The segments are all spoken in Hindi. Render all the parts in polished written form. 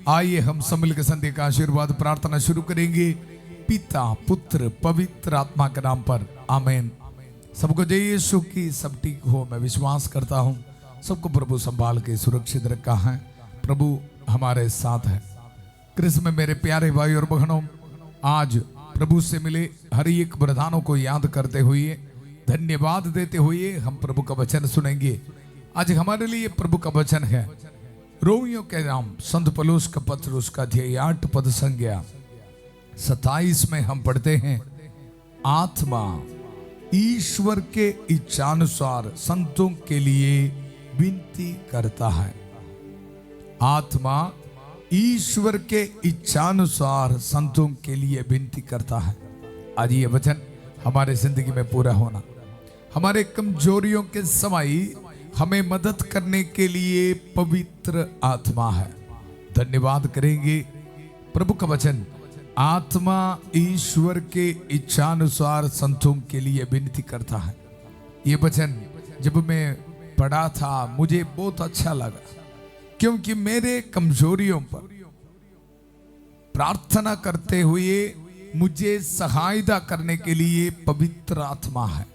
आइए हम सब मिलकर संध्या का आशीर्वाद प्रार्थना शुरू करेंगे। पिता पुत्र पवित्र आत्मा के नाम पर आमीन। सबको जय यीशु की सब ठीक हो, मैं विश्वास करता हूँ सबको प्रभु संभाल के सुरक्षित रखा है। प्रभु हमारे साथ है। कृष्ण में मेरे प्यारे भाई और बहनों, आज प्रभु से मिले हर एक वरदानों को याद करते हुए, धन्यवाद देते हुए हम प्रभु का वचन सुनेंगे। आज हमारे लिए प्रभु का वचन है रोमियों के नाम संत पौलुस का पत्र, उसका अध्याय 8 पद संज्ञा 27 में हम पढ़ते हैं, आत्मा ईश्वर के इच्छानुसार संतों के लिए विनती करता है। आत्मा ईश्वर के इच्छानुसार संतों के लिए विनती करता है। आज ये वचन हमारे जिंदगी में पूरा होना, हमारे कमजोरियों के समय हमें मदद करने के लिए पवित्र आत्मा है। धन्यवाद करेंगे प्रभु का वचन, आत्मा ईश्वर के इच्छानुसार संतों के लिए विनती करता है। ये वचन जब मैं पढ़ा था मुझे बहुत अच्छा लगा, क्योंकि मेरे कमजोरियों पर प्रार्थना करते हुए मुझे सहायता करने के लिए पवित्र आत्मा है,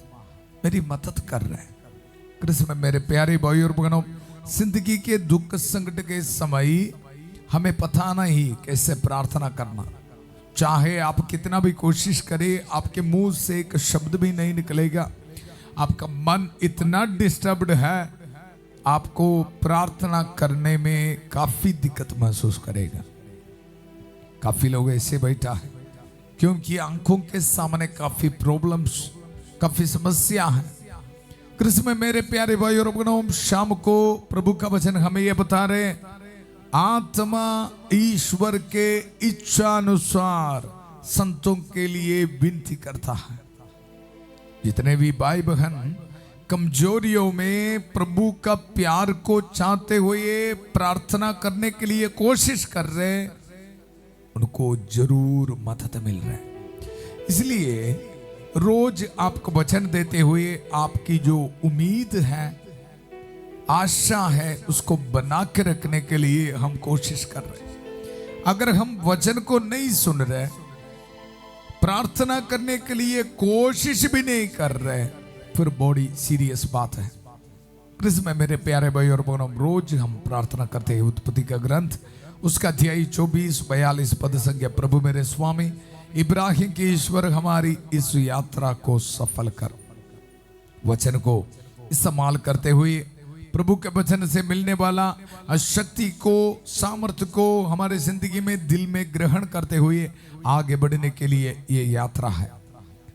मेरी मदद कर रहे हैं। कृष्ण में मेरे प्यारे भाई और बहनों, जिंदगी के दुख संकट के समय हमें पता नहीं कैसे प्रार्थना करना। चाहे आप कितना भी कोशिश करें, आपके मुंह से एक शब्द भी नहीं निकलेगा। आपका मन इतना डिस्टर्ब्ड है, आपको प्रार्थना करने में काफी दिक्कत महसूस करेगा। काफी लोग ऐसे बैठा है क्योंकि आंखों के सामने काफी प्रॉब्लम्स, काफी समस्या है। कृष्ण में मेरे प्यारे भाई और बहनों, शाम को प्रभु का वचन हमें यह बता रहे, आत्मा ईश्वर के इच्छानुसार संतों के लिए विनती करता है। जितने भी भाई बहन कमजोरियों में प्रभु का प्यार को चाहते हुए प्रार्थना करने के लिए कोशिश कर रहे हैं, उनको जरूर मदद मिल रहा है। इसलिए रोज आपको वचन देते हुए आपकी जो उम्मीद है, आशा है, उसको बना के रखने के लिए हम कोशिश कर रहे हैं। अगर हम वचन को नहीं सुन रहे, प्रार्थना करने के लिए कोशिश भी नहीं कर रहे, फिर बड़ी सीरियस बात है। कृष्ण में मेरे प्यारे भाई और बहनों, रोज हम प्रार्थना करते हैं उत्पत्ति का ग्रंथ, उसका अध्याय 24-42 पद संज्ञा, प्रभु मेरे स्वामी इब्राहिम के ईश्वर हमारी इस यात्रा को सफल कर। वचन को इस्तेमाल करते हुए प्रभु के वचन से मिलने वाला शक्ति को, सामर्थ्य को हमारे जिंदगी में दिल में ग्रहण करते हुए आगे बढ़ने के लिए ये यात्रा है।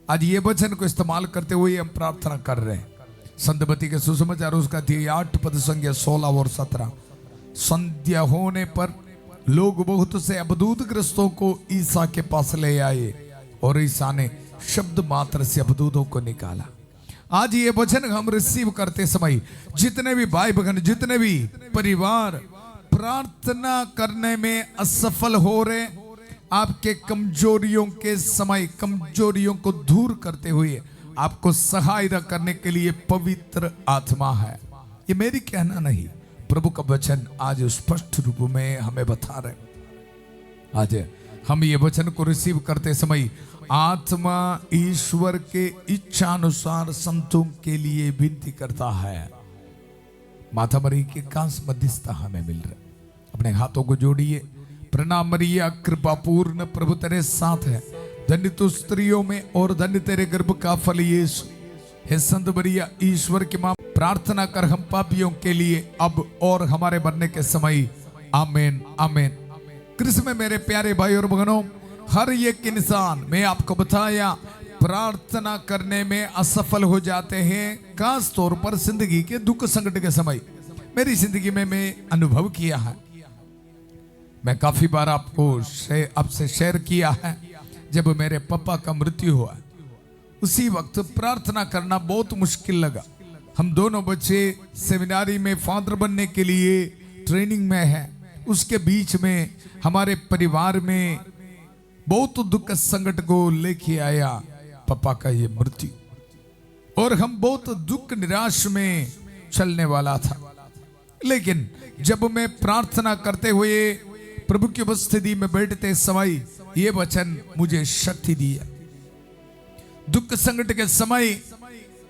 आज ये वचन को इस्तेमाल करते हुए हम प्रार्थना कर रहे हैं। संतबत्ती के सुसमाचार उसका 8 पद संज्ञा 16 और 17, संध्या होने पर लोग बहुत से अबदूत ग्रस्तों को ईसा के पास ले आए और ईसा ने शब्द मात्र से अबदूतों को निकाला। आज ये वचन हम रिसीव करते समय जितने भी भाई बहन, जितने भी परिवार प्रार्थना करने में असफल हो रहे, आपके कमजोरियों के समय कमजोरियों को दूर करते हुए आपको सहायता करने के लिए पवित्र आत्मा है। ये मेरी कहना नहीं, प्रभु का वचन आज स्पष्ट रूप में हमें बता रहे। आज हम ये वचन को रिसीव करते समय आत्मा ईश्वर के इच्छानुसार संतों के लिए विनती करता है। माता मरी के कांस मध्यस्थता हमें मिल रहा है। अपने हाथों को जोड़िए। प्रणाम मरिया, कृपा पूर्ण प्रभु तेरे साथ है, धन्य तू स्त्रियों में और धन्य तेरे गर्भ का फल यीशु। हे संत मरिया, ईश्वर की मां, प्रार्थना कर हम पापियों के लिए अब और हमारे मरने के समय। आमीन आमीन। कृष्ण में मेरे प्यारे भाई और बहनों, हर एक इंसान, मैं आपको बताया, प्रार्थना करने में असफल हो जाते हैं, खास तौर पर जिंदगी के दुख संकट के समय। मेरी जिंदगी में मैं अनुभव किया है, मैं काफी बार आपसे शेयर किया है। जब मेरे पापा का मृत्यु हुआ, उसी वक्त प्रार्थना करना बहुत मुश्किल लगा। हम दोनों बच्चे सेमिनारी में फादर बनने के लिए ट्रेनिंग में हैं, उसके बीच में हमारे परिवार में बहुत दुख संकट को लेके आया पापा का ये मृत्यु, और हम बहुत दुख निराश में चलने वाला था। लेकिन जब मैं प्रार्थना करते हुए प्रभु की उपस्थिति में बैठते समय ये वचन मुझे शक्ति दिया। दुख संकट के समय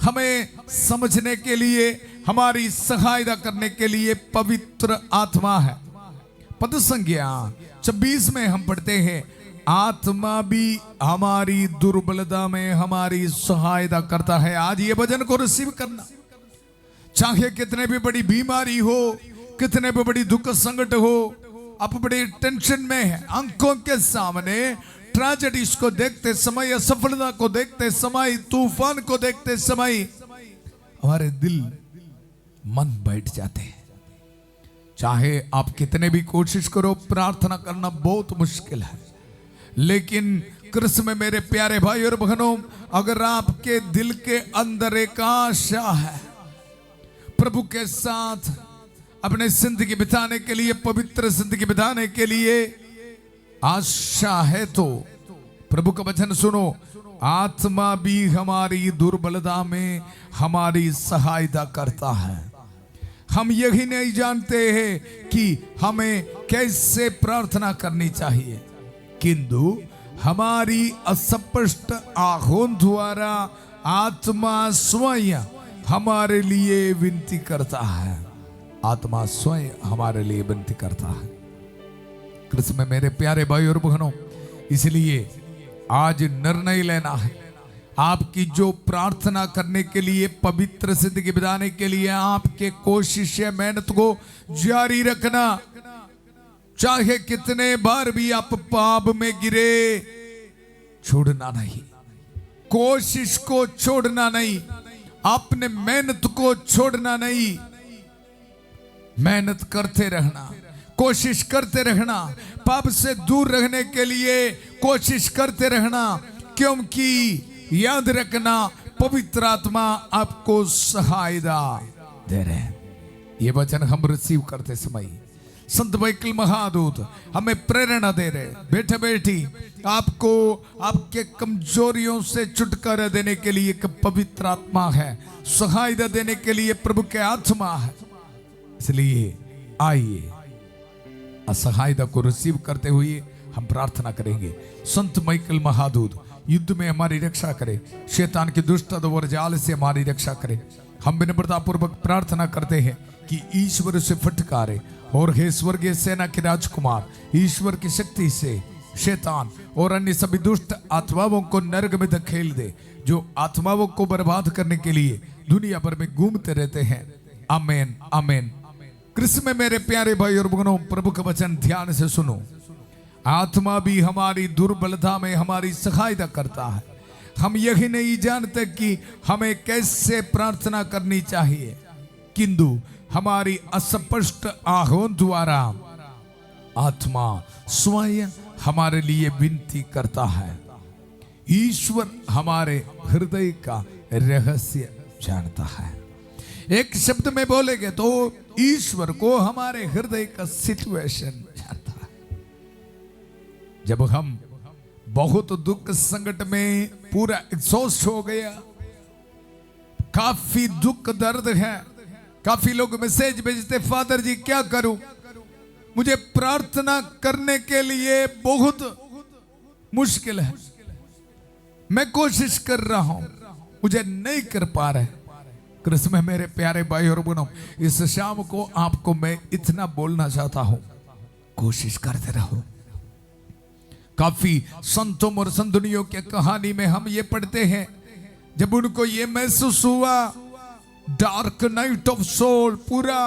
हमें समझने के लिए, हमारी सहायता करने के लिए पवित्र आत्मा है। पद संख्या 26 में हम पढ़ते हैं, आत्मा भी हमारी दुर्बलता में हमारी सहायता करता है। आज ये वचन को रिसीव करना, चाहे कितने भी बड़ी बीमारी हो, कितने भी बड़ी दुख संकट हो, आप बड़ी टेंशन में है, आंखों के सामने ट्रेजेडीज को देखते समय, असफलता को देखते समय, तूफान को देखते समय हमारे दिल मन बैठ जाते हैं। चाहे आप कितने भी कोशिश करो, प्रार्थना करना बहुत मुश्किल है, लेकिन कृष्ण में मेरे प्यारे भाई और बहनों, अगर आपके दिल के अंदर एक आशा है प्रभु के साथ अपने जिंदगी बिताने के लिए, पवित्र जिंदगी बिताने के लिए आशा है, तो प्रभु का वचन सुनो, आत्मा भी हमारी दुर्बलता में हमारी सहायता करता है। हम यही नहीं जानते हैं कि हमें कैसे प्रार्थना करनी चाहिए, किंतु हमारी अस्पष्ट आंखों द्वारा आत्मा स्वयं हमारे लिए विनती करता है। आत्मा स्वयं हमारे लिए विनती करता है। कृष्ण में मेरे प्यारे भाई और बहनों, इसलिए आज निर्णय लेना है, आपकी जो प्रार्थना करने के लिए, पवित्र जिंदगी बिताने के लिए आपके कोशिश है, मेहनत को जारी रखना। चाहे कितने बार भी आप पाप में गिरे, छोड़ना नहीं, कोशिश को छोड़ना नहीं, अपने मेहनत को छोड़ना नहीं, मेहनत करते रहना, कोशिश करते रहना, पाप से दूर रहने के लिए कोशिश करते रहना, क्योंकि याद रखना पवित्र आत्मा आपको सहायता दे रहे हैं। ये वचन हम रिसीव करते समय संत माइकल महादूत हमें प्रेरणा दे रहे, बेटे बेटी आपको आपके कमजोरियों से छुटकारा देने के लिए एक पवित्र आत्मा है, सहायता देने के लिए प्रभु के आत्मा है। इसलिए आइए असहायता को रिसीव करते हुए हम प्रार्थना करेंगे। संत माइकल महादूत युद्ध में हमारी रक्षा करे, शैतान की दुष्ट और जाल से हमारी रक्षा करे। हम विनम्रता पूर्वक प्रार्थना करते हैं कि ईश्वर से फटकारे, और हे स्वर्गीय सेना के राजकुमार, ईश्वर की शक्ति से शैतान और अन्य सभी दुष्ट आत्माओं को नरक में धकेल दे, जो आत्माओं को बर्बाद करने के लिए दुनिया भर में घूमते रहते हैं। आमीन आमीन। कृष्ण में मेरे प्यारे भाई और बहनों, प्रभु का वचन ध्यान से सुनो। आत्मा भी हमारी दुर्बलता में हमारी सहायता करता है। हम यही नहीं जानते कि हमें कैसे प्रार्थना करनी चाहिए, किंतु हमारी अस्पष्ट आंखों द्वारा आत्मा स्वयं हमारे लिए विनती करता है। ईश्वर हमारे हृदय का रहस्य जानता है। एक शब्द में बोलेंगे तो ईश्वर को हमारे हृदय का सिचुएशन जानता है। जब हम बहुत दुख संकट में पूरा एग्जॉस्ट हो गया, काफी दुख दर्द है, काफी लोग मैसेज भेजते, फादर जी क्या करूं, मुझे प्रार्थना करने के लिए बहुत मुश्किल है, मैं कोशिश कर रहा हूं, मुझे नहीं कर पा रहे। कृष्ण में मेरे प्यारे भाई और बहनों, इस शाम को आपको मैं इतना बोलना चाहता हूं, कोशिश करते रहो। काफी संतों और संतनियों के कहानी में हम ये पढ़ते हैं, जब उनको ये महसूस हुआ, डार्क नाइट ऑफ सोल, पूरा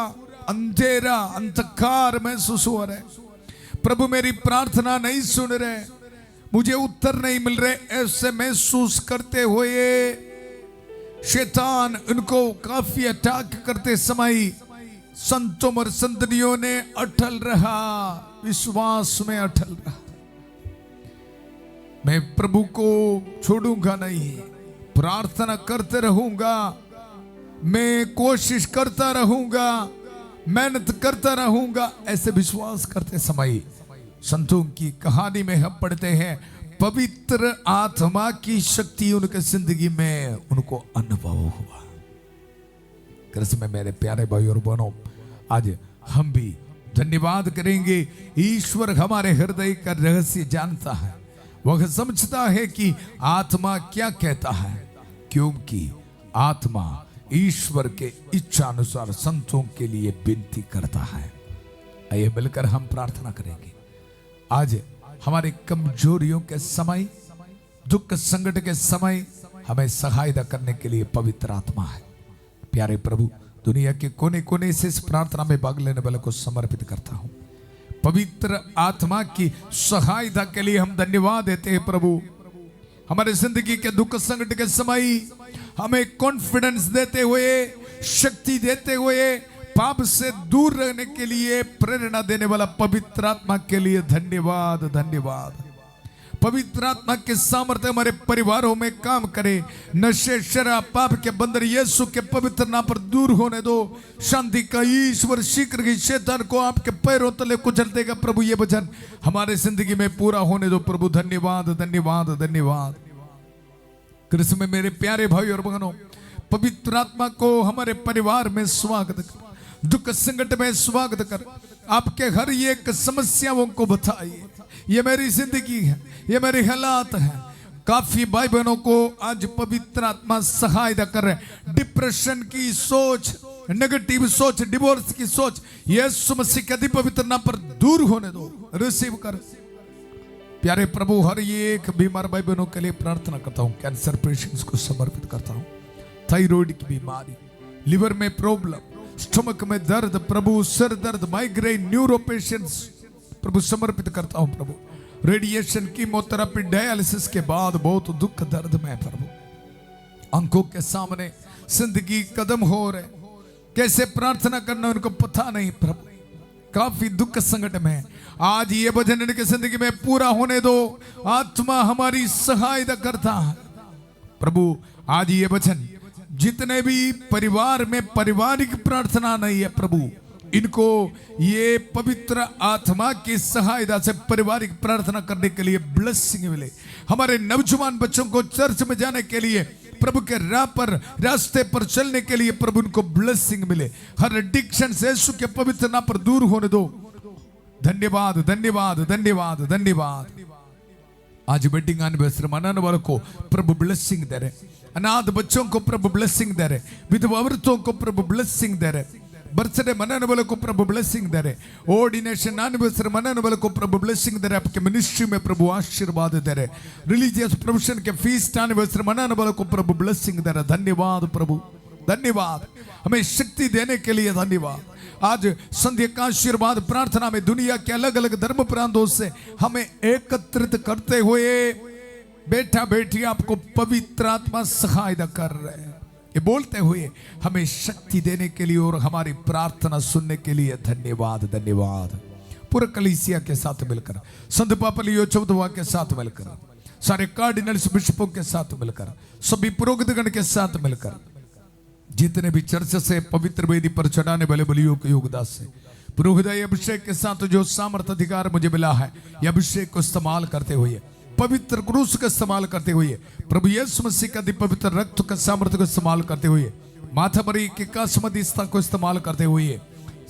अंधेरा अंधकार महसूस हो रहा है, प्रभु मेरी प्रार्थना नहीं सुन रहे, मुझे उत्तर नहीं मिल रहे, ऐसे महसूस करते हुए शैतान उनको काफी अटैक करते समय संतों और संतनियों ने अटल रहा, विश्वास में अटल रहा। मैं प्रभु को छोड़ूंगा नहीं, प्रार्थना करते रहूंगा, मैं कोशिश करता रहूंगा, मेहनत करता रहूंगा। ऐसे विश्वास करते समय संतों की कहानी में हम पढ़ते हैं, पवित्र आत्मा की शक्ति उनके जिंदगी में उनको अनुभव हुआ। कृष्ण में मेरे प्यारे भाई और बहनों, आज हम भी धन्यवाद करेंगे। ईश्वर हमारे हृदय का रहस्य जानता है, वह समझता है कि आत्मा क्या कहता है, क्योंकि आत्मा ईश्वर के इच्छा अनुसार संतों के लिए विनती करता है। आइए मिलकर हम प्रार्थना करेंगे। आज हमारे कमजोरियों के समय, दुख संकट के समय हमें सहायता करने के लिए पवित्र आत्मा है। प्यारे प्रभु, दुनिया के कोने कोने से इस प्रार्थना में भाग लेने वाले को समर्पित करता हूं। पवित्र आत्मा की सहायता के लिए हम धन्यवाद देते हैं प्रभु। हमारे जिंदगी के दुख संकट के समय हमें कॉन्फिडेंस देते हुए, शक्ति देते हुए, पाप से दूर रहने के लिए प्रेरणा देने वाला पवित्र आत्मा के लिए धन्यवाद, धन्यवाद। पवित्र आत्मा के सामर्थ्य हमारे परिवारों में काम करे। नशे, शराब, पाप के बंधन यीशु के पवित्र नाम पर दूर होने दो। शांति का ईश्वर शीघ्र ही शैतान को आपके पैरों तले कुचल देगा। प्रभु ये वचन हमारे जिंदगी में पूरा होने दो प्रभु। धन्यवाद, धन्यवाद, धन्यवाद। कृष्ण में मेरे प्यारे भाई और बहनों, पवित्र आत्मा को हमारे परिवार में स्वागत कर, दुख संकट में स्वागत कर। आपके हर एक समस्याओं को बताइए, ये मेरी जिंदगी है, ये मेरे हालात हैं। काफी भाई बहनों को आज पवित्र आत्मा सहायता कर रहे हैं। डिप्रेशन की सोच, नेगेटिव सोच, डिवोर्स की सोच यीशु मसीह के अति पवित्र नाम पर दूर होने दो। रिसीव कर। प्यारे प्रभु, हर एक बीमार भाई बहनों के लिए प्रार्थना करता हूँ। कैंसर पेशेंट्स को समर्पित करता हूँ। थायराइड की बीमारी, लिवर में प्रॉब्लम, स्टमक में दर्द, प्रभु सिर दर्द, माइग्रेन, न्यूरो पेशेंट्स प्रभु समर्पित करता हूं। प्रभु रेडिएशन, कीमोथेरेपी, डायलिसिस के बाद बहुत दुख दर्द में प्रभु आंखों के सामने जिंदगी कदम हो रहे, कैसे प्रार्थना करना उनको पता नहीं प्रभु। काफी दुख संकट में आज ये भजन इनके जिंदगी में पूरा होने दो। आत्मा हमारी सहायता करता है प्रभु। आज ये वचन जितने भी परिवार में पारिवारिक प्रार्थना नहीं है प्रभु, इनको ये पवित्र आत्मा की सहायता से पारिवारिक प्रार्थना करने के लिए ब्लेसिंग मिले। हमारे नौजवान बच्चों को चर्च में जाने के लिए, प्रभु के राह पर, रास्ते पर चलने के लिए प्रभु उनको ब्लेसिंग मिले। हर एडिक्शन से यीशु के पवित्र नाम पर दूर होने दो। धन्यवाद, धन्यवाद, धन्यवाद, धन्यवाद। आज वेडिंग एनिवर्सरी मनाने वालों को प्रभु ब्लेसिंग दे रहे, अनाथ बच्चों को प्रभु ब्लेसिंग दे रहे, विधवा औरतों को प्रभु ब्लेसिंग दे रहे, बर्थडे मनाने वालों को प्रभु ब्लेसिंग दे रहे, ऑर्डिनेशन एनिवर्सरी मनाने वालों को प्रभु ब्लेसिंग दे रहे, आपके मिनिस्ट्री में प्रभु आशीर्वाद दे रहे, रिलीजियस प्रोफेशन के फीस्ट एनिवर्सरी मनाने वालों को प्रभु ब्लेसिंग दे रहे। धन्यवाद प्रभु, धन्यवाद। हमें शक्ति देने के लिए धन्यवाद। आज संध्या का आशीर्वाद प्रार्थना में दुनिया के अलग अलग धर्म प्रांतों से हमें एकत्रित करते हुए बेटा बेटी आपको पवित्र आत्मा सहायता कर रहे हैं। ये बोलते हुए हमें शक्ति देने के लिए और हमारी प्रार्थना सुनने के लिए धन्यवाद, धन्यवाद। पूरे कलीसिया के साथ मिलकर, संत पापा लियो चौदवा के साथ मिलकर, सारे कार्डिनल्स बिशपों के साथ मिलकर, सभी पुरोहितगण के साथ मिलकर, जितने भी चर्च से पवित्र वेदी पर चढ़ाने वाले बलियों के योगदास से पुरोहित अभिषेक के साथ जो सामर्थ अधिकार मुझे मिला है, यह अभिषेक को इस्तेमाल करते हुए, पवित्र क्रूस का इस्तेमाल करते हुए, प्रभु यीशु मसीह का पवित्र रक्त का सामर्थ्य को इस्तेमाल करते हुए, माथा मरी के कासमदिस्ता को इस्तेमाल करते हुए,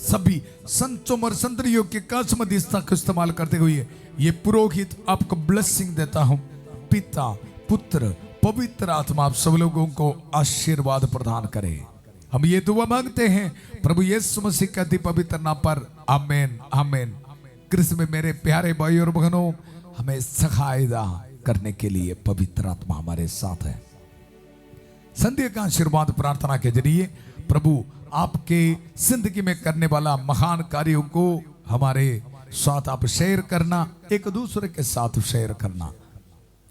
सभी संतों और संतरियों के कासमदिस्ता को इस्तेमाल करते हुए, ये पुरोहित आपको ब्लेसिंग देता हूं। पिता, पुत्र, पवित्र आत्मा आप सब लोगों को आशीर्वाद प्रदान करे। हम ये दुआ मांगते हैं प्रभु यीशु मसीह का पवित्र नाम पर, आमीन, आमीन। कृष्ण में मेरे प्यारे भाई और बहनों, हमें सहायता करने के लिए पवित्र आत्मा हमारे साथ है। संध्या का आशीर्वाद प्रार्थना के जरिए प्रभु आपके जिंदगी में करने वाला महान कार्यों को हमारे साथ आप शेयर करना, एक दूसरे के साथ शेयर करना,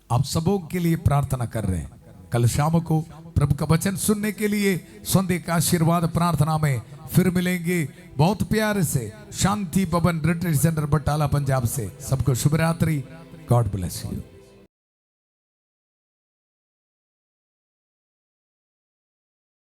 आप सबों के लिए प्रार्थना कर रहे हैं। कल शाम को प्रभु का वचन सुनने के लिए संध्या का आशीर्वाद प्रार्थना में फिर मिलेंगे। बहुत प्यार से शांति भवन रिट्रीट सेंटर बटाला पंजाब से सबको शुभ रात्रि। God bless you.